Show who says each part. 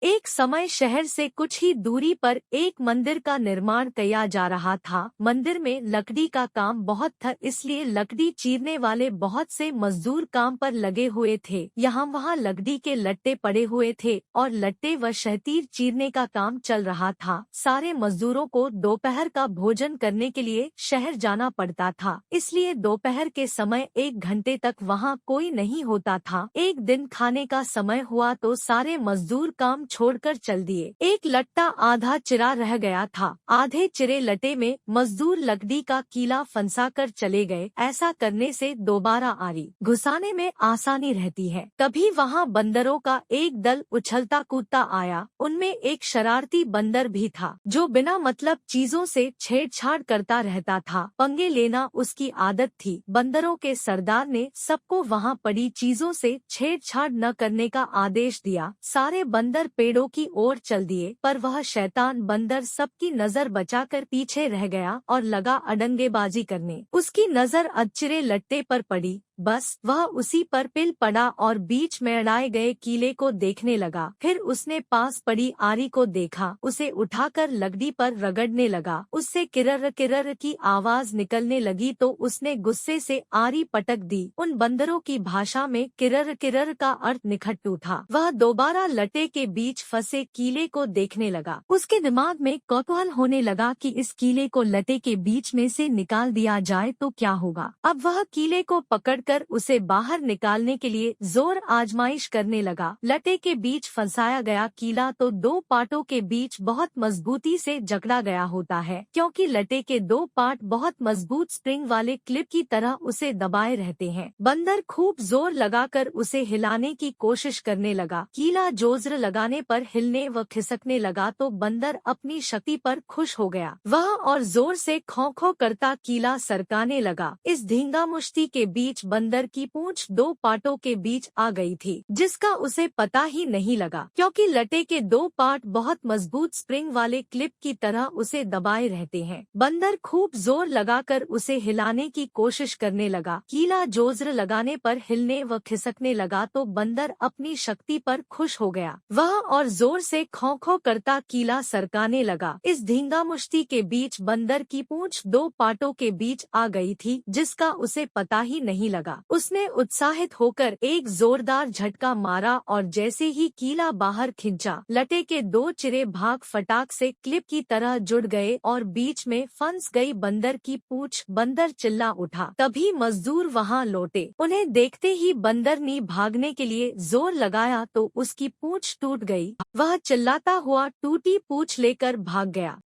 Speaker 1: एक समय शहर से कुछ ही दूरी पर एक मंदिर का निर्माण किया जा रहा था। मंदिर में लकड़ी का काम बहुत था, इसलिए लकड़ी चीरने वाले बहुत से मजदूर काम पर लगे हुए थे। यहाँ वहाँ लकड़ी के लट्टे पड़े हुए थे और लट्टे व शहतीर चीरने का काम चल रहा था। सारे मजदूरों को दोपहर का भोजन करने के लिए शहर जाना पड़ता था, इसलिए दोपहर के समय 1 घंटे तक वहाँ कोई नहीं होता था। एक दिन खाने का समय हुआ तो सारे मजदूर काम छोड़कर चल दिए। एक लट्टा आधा चिरा रह गया था। आधे चिरे लट्टे में मजदूर लकड़ी का कीला फंसाकर चले गए। ऐसा करने से दोबारा आरी घुसाने में आसानी रहती है। तभी वहाँ बंदरों का एक दल उछलता कूदता आया। उनमें एक शरारती बंदर भी था जो बिना मतलब चीजों से छेड़छाड़ करता रहता था। पंगे लेना उसकी आदत थी। बंदरों के सरदार ने सबको वहाँ पड़ी चीजों से छेड़छाड़ न करने का आदेश दिया। सारे बंदर पेड़ों की ओर चल दिए, पर वह शैतान बंदर सबकी नजर बचाकर पीछे रह गया और लगा अडंगेबाजी करने। उसकी नजर अधचिरे लट्टे पर पड़ी। बस वह उसी पर पिल पड़ा और बीच में अड़ाए गए कीले को देखने लगा। फिर उसने पास पड़ी आरी को देखा। उसे उठाकर लकड़ी पर रगड़ने लगा। उससे किरर किरर की आवाज निकलने लगी तो उसने गुस्से से आरी पटक दी। उन बंदरों की भाषा में किरर किरर का अर्थ निखट्टू था। वह दोबारा लट्टे के बीच फंसे कीले को देखने लगा। उसके दिमाग में कौतूहल होने लगा कि इस कीले को लट्टे के बीच में से निकाल दिया जाए तो क्या होगा। अब वह कीले को पकड़ कर उसे बाहर निकालने के लिए जोर आजमाइश करने लगा। लट्टे के बीच फंसाया गया कीला तो 2 पार्टों के बीच बहुत मजबूती से जकड़ा गया होता है, क्योंकि लट्टे के 2 पार्ट बहुत मजबूत स्प्रिंग वाले क्लिप की तरह उसे दबाए रहते हैं। बंदर खूब जोर लगाकर उसे हिलाने की कोशिश करने लगा। कीला जोर लगाने पर हिलने व खिसकने लगा तो बंदर अपनी शक्ति पर खुश हो गया। वह और जोर से खौं खौं करता कीला सरकाने लगा। इस धींगा मुश्ती के बीच बंदर की पूंछ 2 पार्टों के बीच आ गई थी, जिसका उसे पता ही नहीं लगा, क्योंकि लट्टे के 2 पार्ट बहुत मजबूत स्प्रिंग वाले क्लिप की तरह उसे दबाए रहते हैं। बंदर खूब जोर लगाकर उसे हिलाने की कोशिश करने लगा। कीला जोर लगाने पर हिलने व खिसकने लगा तो बंदर अपनी शक्ति पर खुश हो गया। वह और जोर से खौं खौं करता कीला सरकाने लगा। इस धींगा मुश्ती के बीच बंदर की पूंछ 2 पार्टों के बीच आ गई थी, जिसका उसे पता ही नहीं लगा। उसने उत्साहित होकर एक जोरदार झटका मारा और जैसे ही कीला बाहर खींचा, लट्टे के 2 चिरे भाग फटाक से क्लिप की तरह जुड़ गए और बीच में फंस गई बंदर की पूंछ। बंदर चिल्ला उठा। तभी मजदूर वहां लौटे। उन्हें देखते ही बंदर ने भागने के लिए जोर लगाया तो उसकी पूंछ टूट गई। वह चिल्लाता हुआ टूटी पूंछ लेकर भाग गया।